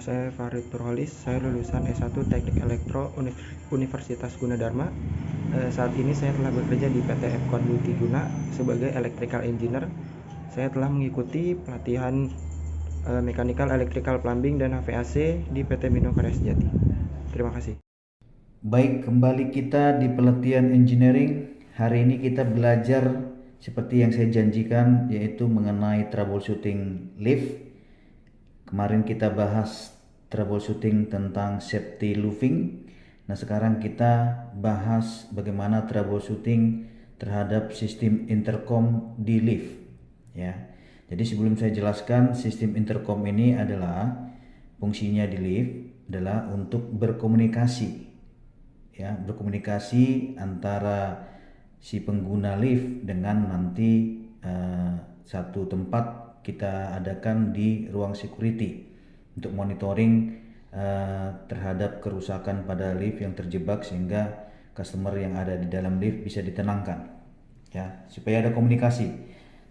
saya Farid Nurholis, saya lulusan S1 Teknik Elektro Universitas Gunadarma. Saat ini saya telah bekerja di PT Fkon Multiguna sebagai Electrical Engineer. Saya telah mengikuti pelatihan Mechanical Electrical Plumbing dan HVAC di PT Mino Karya Sejati. Terima kasih. Baik, kembali kita di pelatihan engineering. Hari ini kita belajar seperti yang saya janjikan, yaitu mengenai troubleshooting lift. Kemarin kita bahas troubleshooting tentang safety looping. Nah, sekarang kita bahas bagaimana troubleshooting terhadap sistem intercom di lift, ya. Jadi sebelum saya jelaskan, sistem intercom ini adalah fungsinya di lift adalah untuk berkomunikasi, ya, berkomunikasi antara si pengguna lift dengan nanti satu tempat kita adakan di ruang security untuk monitoring terhadap kerusakan pada lift yang terjebak, sehingga customer yang ada di dalam lift bisa ditenangkan, ya, supaya ada komunikasi.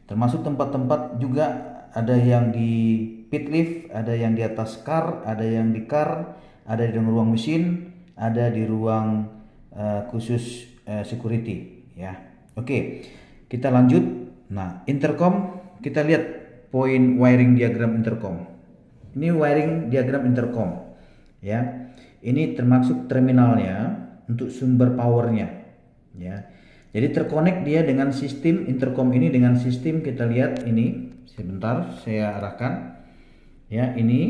Termasuk tempat-tempat juga, ada yang di pit lift, ada yang di atas car, ada yang di car, ada di ruang mesin, ada di ruang khusus security, ya. Oke, kita lanjut. Nah, intercom, kita lihat poin wiring diagram intercom. Ini wiring diagram intercom, ya. Ini termasuk terminalnya untuk sumber powernya, ya. Jadi terkonek dia dengan sistem intercom ini dengan sistem, kita lihat ini. Sebentar saya arahkan, ya. Ini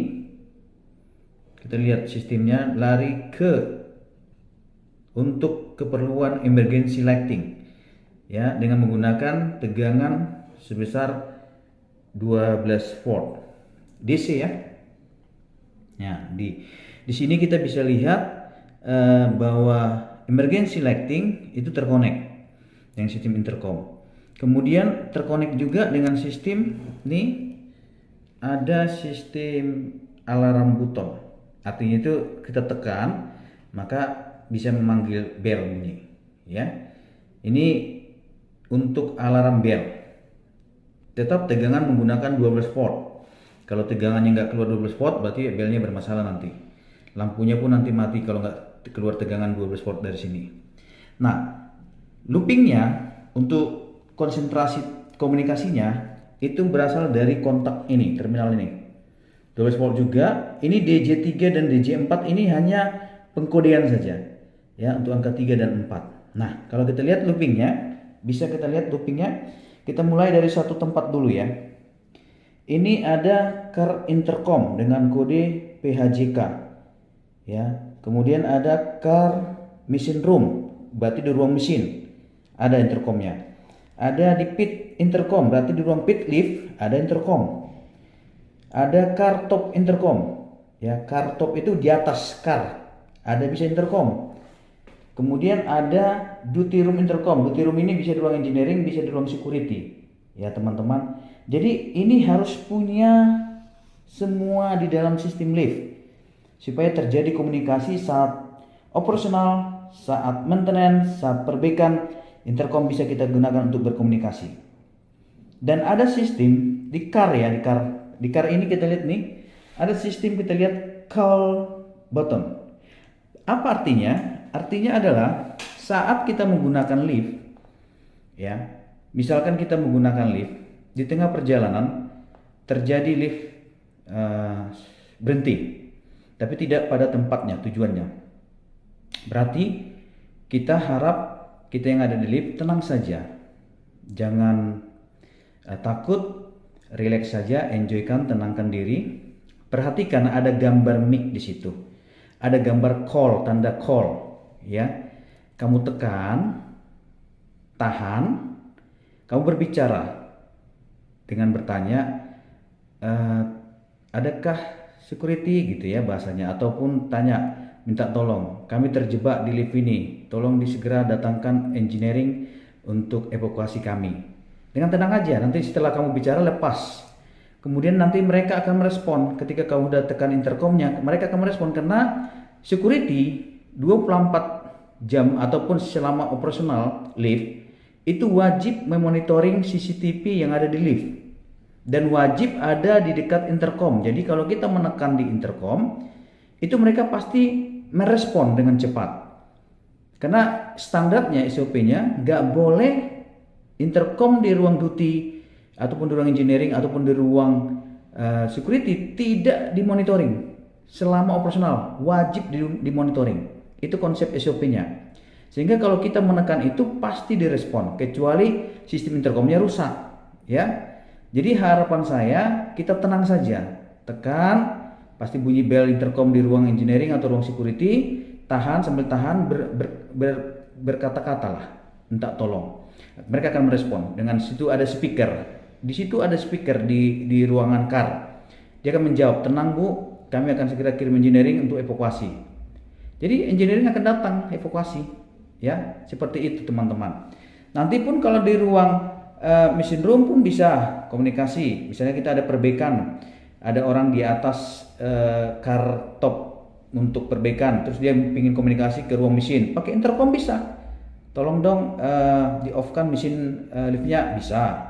kita lihat sistemnya lari untuk keperluan emergency lighting, ya, dengan menggunakan tegangan sebesar 12 volt DC, ya. Ya, di sini kita bisa lihat bahwa emergency lighting itu terkonek dengan sistem intercom. Kemudian terkonek juga dengan sistem nih, ada sistem alarm button. Artinya itu kita tekan maka bisa memanggil bel bunyi, ya. Ini untuk alarm bel. Tetap tegangan menggunakan 12 volt. Kalau tegangannya nggak keluar 12 volt, berarti belnya bermasalah nanti. Lampunya pun nanti mati kalau nggak keluar tegangan 12 volt dari sini. Nah, loopingnya untuk konsentrasi komunikasinya itu berasal dari kontak ini, terminal ini. 12 volt juga. Ini DJ3 dan DJ4 ini hanya pengkodean saja, ya, untuk angka 3 dan 4. Nah, kalau kita lihat loopingnya, bisa kita lihat loopingnya. Kita mulai dari satu tempat dulu, ya. Ini ada car intercom dengan kode PHJK, ya. Kemudian ada car machine room, berarti di ruang mesin ada intercomnya. Ada di pit intercom, berarti di ruang pit lift ada intercom. Ada car top intercom, ya. Car top itu di atas car, ada bisa intercom. Kemudian ada duty room intercom. Duty room ini bisa di ruang engineering, bisa di ruang security, ya teman-teman. Jadi ini harus punya semua di dalam sistem lift supaya terjadi komunikasi saat operasional, saat maintenance, saat perbaikan. Intercom bisa kita gunakan untuk berkomunikasi. Dan ada sistem di car, ya, di car ini kita lihat nih, ada sistem, kita lihat call button. Apa artinya? Artinya adalah saat kita menggunakan lift, ya, misalkan kita menggunakan lift di tengah perjalanan terjadi lift berhenti, tapi tidak pada tempatnya tujuannya. Berarti kita harap kita yang ada di lift tenang saja, jangan takut, relax saja, enjoykan, tenangkan diri. Perhatikan ada gambar mic di situ, ada gambar call, tanda call. Ya, kamu tekan, tahan, kamu berbicara dengan bertanya, adakah security, gitu, ya, bahasanya, ataupun tanya, minta tolong, kami terjebak di lift ini, tolong disegera datangkan engineering untuk evakuasi kami. Dengan tenang aja, nanti setelah kamu bicara lepas. Kemudian nanti mereka akan merespon. Ketika kamu udah tekan intercomnya, mereka akan merespon, karena security 24 jam ataupun selama operasional lift itu wajib memonitoring CCTV yang ada di lift. dan wajib ada di dekat intercom. Jadi kalau kita menekan di intercom, itu mereka pasti merespon dengan cepat. Karena standarnya SOP-nya nggak boleh intercom di ruang duty ataupun di ruang engineering ataupun di ruang security tidak dimonitoring selama operasional, wajib dimonitoring. Itu konsep SOP-nya. Sehingga kalau kita menekan itu pasti direspon, kecuali sistem intercomnya rusak, ya. Jadi harapan saya kita tenang saja, tekan, pasti bunyi bel intercom di ruang engineering atau ruang security, tahan sambil tahan, berkata-kata lah, minta tolong. Mereka akan merespon. Dengan situ ada speaker. Di situ ada speaker di ruangan car. Dia akan menjawab, tenang Bu, kami akan segera kirim engineering untuk evakuasi. Jadi engineering akan datang evakuasi, ya, seperti itu teman-teman. Nanti pun kalau di ruang mesin room pun bisa komunikasi. Misalnya kita ada perbaikan, ada orang di atas car top untuk perbaikan, terus dia ingin komunikasi ke ruang mesin, pakai intercom bisa. Tolong dong di off kan mesin liftnya, bisa.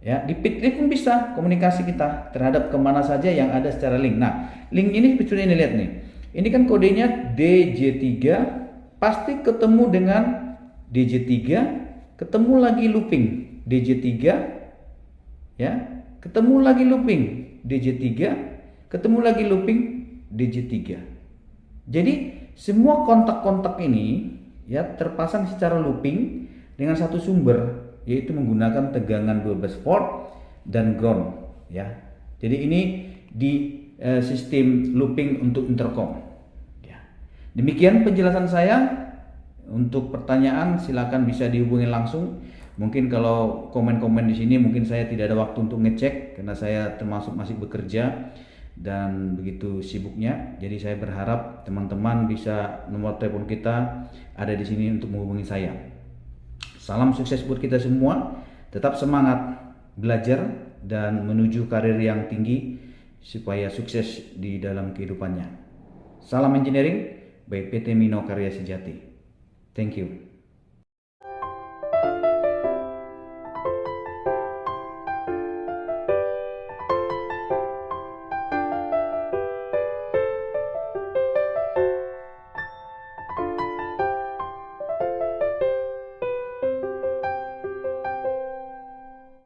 Ya, di pit lift pun bisa komunikasi kita terhadap kemana saja yang ada secara link. Nah, link ini sebetulnya ini lihat nih. Ini kan kodenya DJ3, pasti ketemu dengan DJ3, ketemu lagi looping DJ3, ya, ketemu lagi looping DJ3, ketemu lagi looping DJ3. Jadi semua kontak-kontak ini ya terpasang secara looping dengan satu sumber, yaitu menggunakan tegangan 12 volt dan ground, ya. Jadi ini di sistem looping untuk intercom, ya. Demikian penjelasan saya. Untuk pertanyaan silakan bisa dihubungi langsung. Mungkin kalau komen-komen di sini mungkin saya tidak ada waktu untuk ngecek karena saya termasuk masih bekerja dan begitu sibuknya. Jadi saya berharap teman-teman bisa nomor telepon kita ada di sini untuk menghubungi saya. Salam sukses buat kita semua. Tetap semangat belajar dan menuju karir yang tinggi supaya sukses di dalam kehidupannya. Salam engineering by PT Mino Karya Sejati. Thank you.